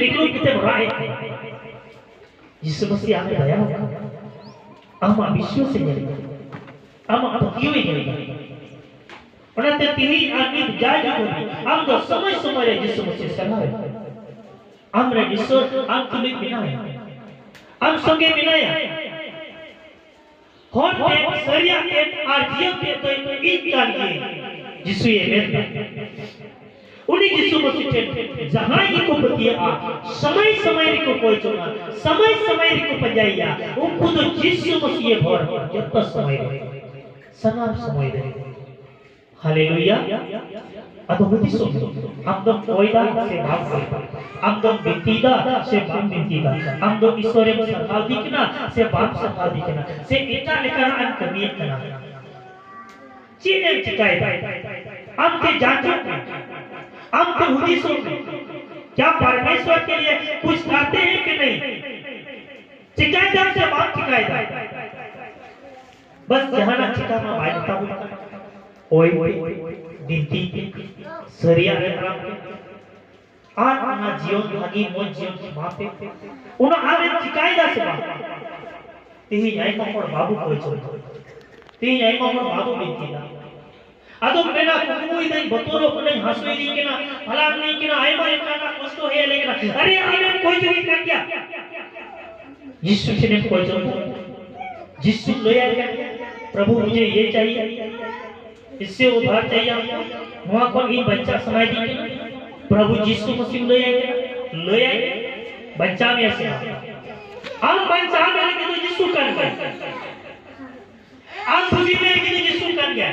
निकलो किते भराए यीशु मसीह आमे दया आमा विश्व से जरी आमा पतियो जरी ओनाते तिही आनी जाय जोनी आम तो समय समय रे यीशु मसीह सलाहे आमरे यीशु आम तुमी बिनाय आम संगे बिनाय होन ते सरिया के आरजियो के तो इन चाहिए यीशु ये मेरा उन्हीं यीशु मसीह के जहां ही को बतिया समय समय को कोई चुना समय समय को पंजाइया वो खुद यीशु मसीह भर जब समय सना समय रहे हालेलुया अद्भुत सो हम तो कोयदा से भाव करता हम तो बिंतीदा से भाव बिंतीदा हम तो ईश्वर में सफल दिखना से भाव सफल दिखना से इतना लेकर अन कमी करना चीने चिकाए हम के जांचो हम तो हुदी सो क्या परमेश्वर के लिए कुछ करते हैं कि नहीं चिकाए जब से बात चिकाए बस जहां ना चिकाना बाजता हूं ओए दिनती सरिया आर आना जीवन भागी मोज जीवन मापे उन आवे चिकायदा से बात ती जाय मकोड़ बाबू कोई छो ती जाय मकोड़ बाबू बिंतीदा अदो मेना कुकुई दई बतोरो कोने हसोई दी केना भला नहीं केना आय माय काना कष्ट है लेकिन अरे आने कोई जो कर क्या यीशु ने कोई जो यीशु ले आया प्रभु मुझे ये चाहिए इससे उद्धार चाहिए वहां को ही बच्चा समाज दी प्रभु यीशु मसीह ले आए बच्चा में ऐसे हम बच्चा में लेके तो यीशु कर गए हम खुदी में लेके तो यीशु कर गया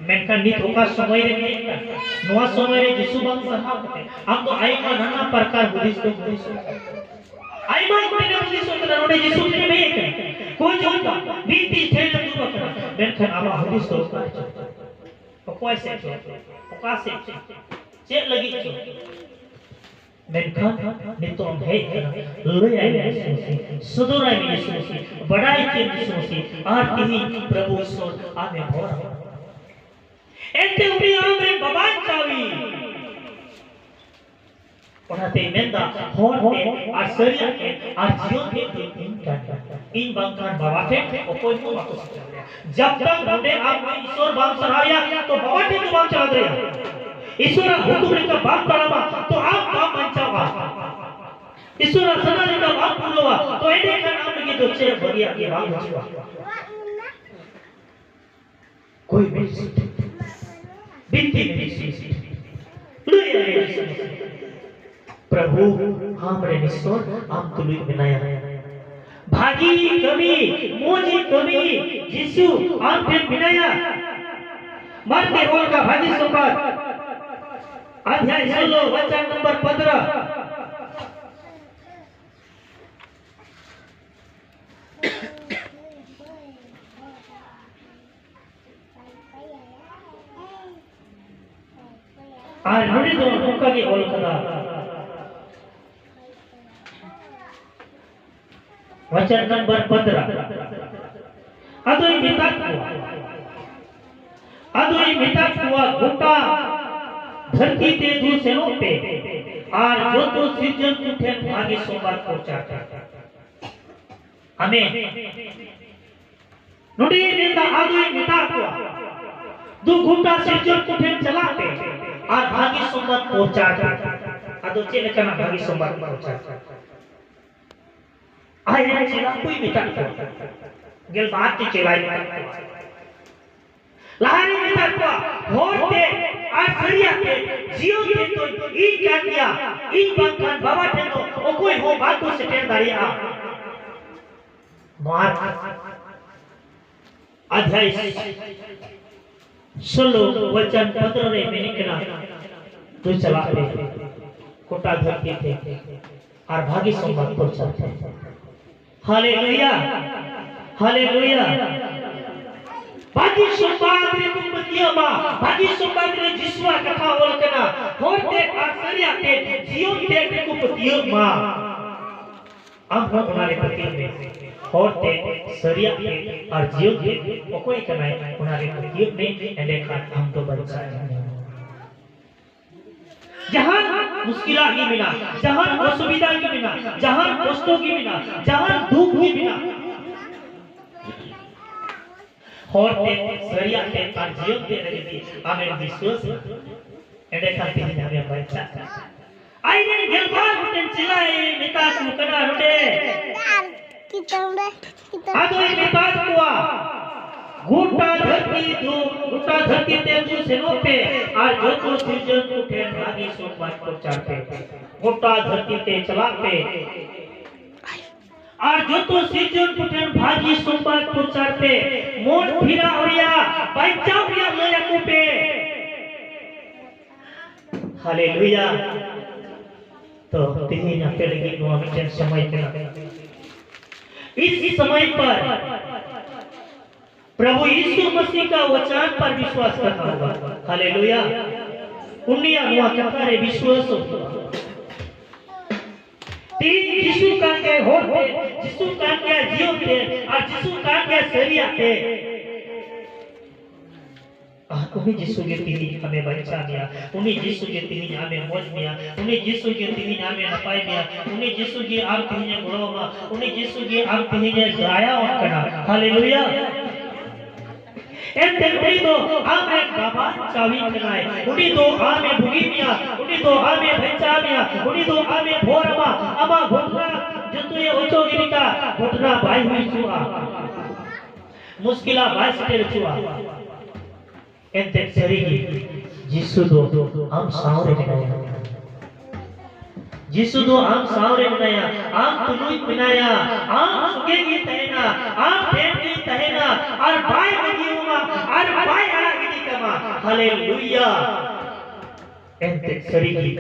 मैं का नित होगा समय रे नवा समय रे यीशु बात सहा हम तो आई का नाना प्रकार बुद्धिस्ट आई मां को ने बुद्धिस्ट तो नोडे यीशु ने में कोई जो नीति थे तो बकरा मैं का आमा बुद्धिस्ट तो कोई से ओकासे चेक लगी मेनखान नितों है ले आए सदोरा में यीशु बड़ाई के यीशु आरती ही प्रभु ईश्वर आमे भोर एते उरी आमरे बबान चावी ओनाते मेंदा होते आश्चर्य के आजीवन के इन बंकान बाबाटे ओ कोई को बात जब तक रोडे आप ईश्वर बाप सराया तो बाबाटे तो बाप चला रहा ईश्वर हुकुम का बाप करावा तो आप बाप बचावा ईश्वर सदा का बाप बोलवा तो एने का नाम लगी तो चेर बढ़िया के बाप बचवा कोई भी बिनती नहीं प्रभु हमरे ईश्वर हम तुलु बनाया भागी कमी मोजी कमी यीशु हम फिर बनाया मरते बोल का भागी सुपात अध्याय 16 वचन नंबर 15 आज नुड़ी दो मुका की ओल कदा वचन नंबर 15 अदोई मिता हुआ घुटा धरती ते दूसरों पे और जो तो सृजन उठे भागी सोमवार पहुंचाता हमें नुड़ी निंदा अदोई मिता हुआ दो घुटा सृजन उठे चलाते और भागी सोमवार पहुंचाता अदो चेले कना भागी सोमवार पहुंचाता आया चला कोई मिटा गेल बात की चलाई लारी मिटा को होते आश्चर्य के जियो के तो ई क्या किया ई बंकान बाबा थे तो ओ कोई हो बात को सेटेल दारिया मार अध्याय 16 वचन 15 रे में निकला तो चला रे कोटा धरती थे और भागी सोमवार पहुंचाते हालेलुया हालेलुया भागी सोमवार रे तुम बतिया बा भागी सोमवार रे जिसवा कथा बोल कना होते आश्चर्य के जीवन दे को बतिया मा अब हमारे पति में होते सरिया के और जीवन के कोई कनाए हमारे पति में एने का हम तो बचा है जहां मुश्किल ही मिला जहां असुविधा की बिना, जहां कष्टों की बिना, जहां दुख की बिना होते सरिया के जीवन के रही हमें विश्वास एडे खाती हमें बच्चा आई ने गेलबार होटन चिल्लाए नेता को कना रोडे आदो ये बात हुआ गोटा धरती तेजू से पे और जो तो सृजन उठे भागी सोमवार को चाहते गोटा धरती ते चलाते और जो तो सृजन उठे भागी सोमवार को चाहते मोन फिरा औरिया बच्चा औरिया लया को पे हालेलुया तो तीन पे लगी नो हमें समय चला इस समय पर प्रभु यीशु मसीह का वचन पर विश्वास करना होगा हालेलुया उन्हीं हुआ कहता है विश्वास तीन यीशु का के होते यीशु का के जीव थे और यीशु का के शरीर थे उन्हीं यीशु के तीन हमें बच्चा दिया उन्हीं यीशु के तीन हमें मौज दिया उन्हीं यीशु के तीन हमें नपाई दिया उन्हीं यीशु की आग तीन गुणों उन्हीं यीशु की आग तीन दया और करा हालेलुया एंते उन्हीं तो हमें बाबा चावी कराए उन्हीं तो हमें भुगी मिया उन्हीं तो हमें बच्चा मिया उन्हीं तो हमें भोरमा अमा घुटना जतु ये ओचो गिरिका घुटना भाई हुई चुआ मुश्किला भाई से चुआ एंते सरीगी यीशु दो हम सावरे बनाया यीशु दो हम सावरे बनाया हम तुलुई बनाया हम सुगेगी तहेना हम फेंकी तहेना और बाय लगी हुआ और बाय आला गिरी कमा हालेलुया एंते सरीगी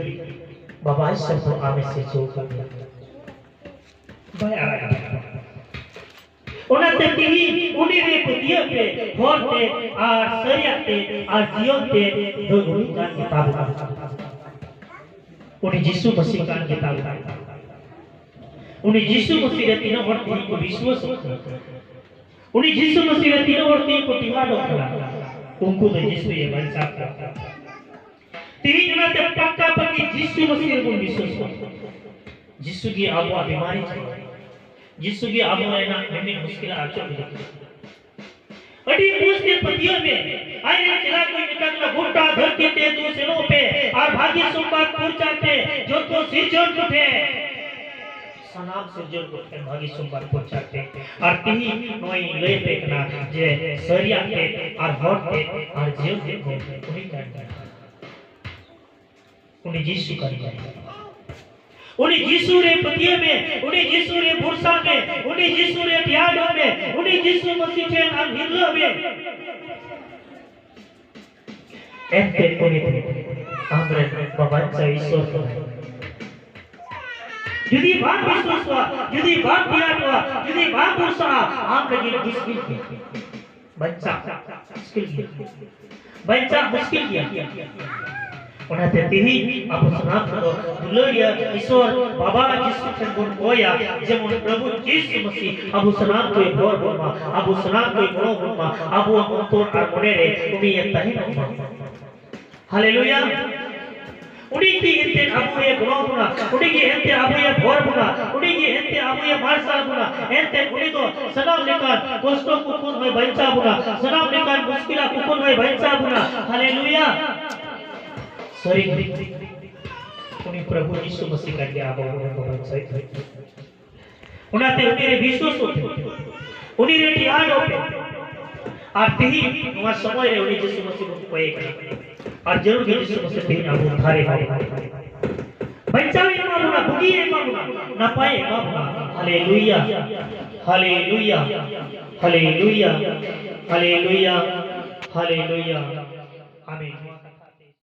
बाबा सब तो आमे से जो बाय आला उन्हें तीही उन्हीं रे पुतिया पे होते और सरियाते और जीवते दो उन्हीं का किताब उन्हीं यीशु मसीह का किताब उन्हीं यीशु मसीह रे तीनों और तीन को विश्वास उन्हीं यीशु मसीह रे तीनों और तीन को तिवाड़ो करा उनको तो यीशु ये बच्चा तीन ना ते पक्का पक्की यीशु मसीह को विश्वास यीशु की आबवा बीमारी यीशु की आबवा है ना हमें मुश्किल आचो अड़ी पूछते पतियों में आए चला कोई निकलना घुटा धरती ते दो सिरों पे और भाग्य सोमवार पूर्चा पे जो तो सिरजोर उठे सनाम सिरजोर उठे भाग्य सोमवार पूर्चा पे और तीही नोई ले पेकना जे सरिया पे और होट पे और जीव पे उन्हीं कर उन्हीं यीशु कर उन्हीं यीशु रे पतिये में उन्हीं यीशु रे बुरसा में उन्हीं यीशु रे ध्यानों में उन्हीं यीशु मसीह के अनहिल्लो में एंते उन्हीं आमरे बाबा ईश्वर यदि बात विश्वास हुआ यदि बात ध्यान हुआ यदि बात बुरसा आम लगी मुश्किल की बच्चा मुश्किल किया उन्हें तीही अब सुना तो दुलोरिया ईश्वर बाबा यीशु के गुण होया जब उन प्रभु यीशु मसीह अब सुना तो एक और बोलमा अब सुना तो एक और बोलमा अब वो तो आर्मोने रे उन्हीं ये तहे ना हालेलुया उन्हीं की हिंते अब ये गुणों बुना उन्हीं की हिंते अब ये भोर बुना उन्हीं की हिंते अब ये मार्शल बुना हिंते उन्हीं तो सलाम लेकर कोष्टों कुकुन में बंचा बुना सलाम लेकर मुश्किला कुकुन में बंचा बुना हालेलुया सॉरी उन्हीं प्रभु यीशु मसीह का क्या आबो सही उन्हें उन्हीं रे विश्वास होते उन्हीं रे ध्यान होते और तीही वहाँ समय रे उन्हीं यीशु मसीह को कोई और जरूर यीशु मसीह तीन आबो थारे बच्चा भी मालूम ना बुगी है मालूम ना पाए मालूम hallelujah hallelujah hallelujah hallelujah hallelujah आमीन।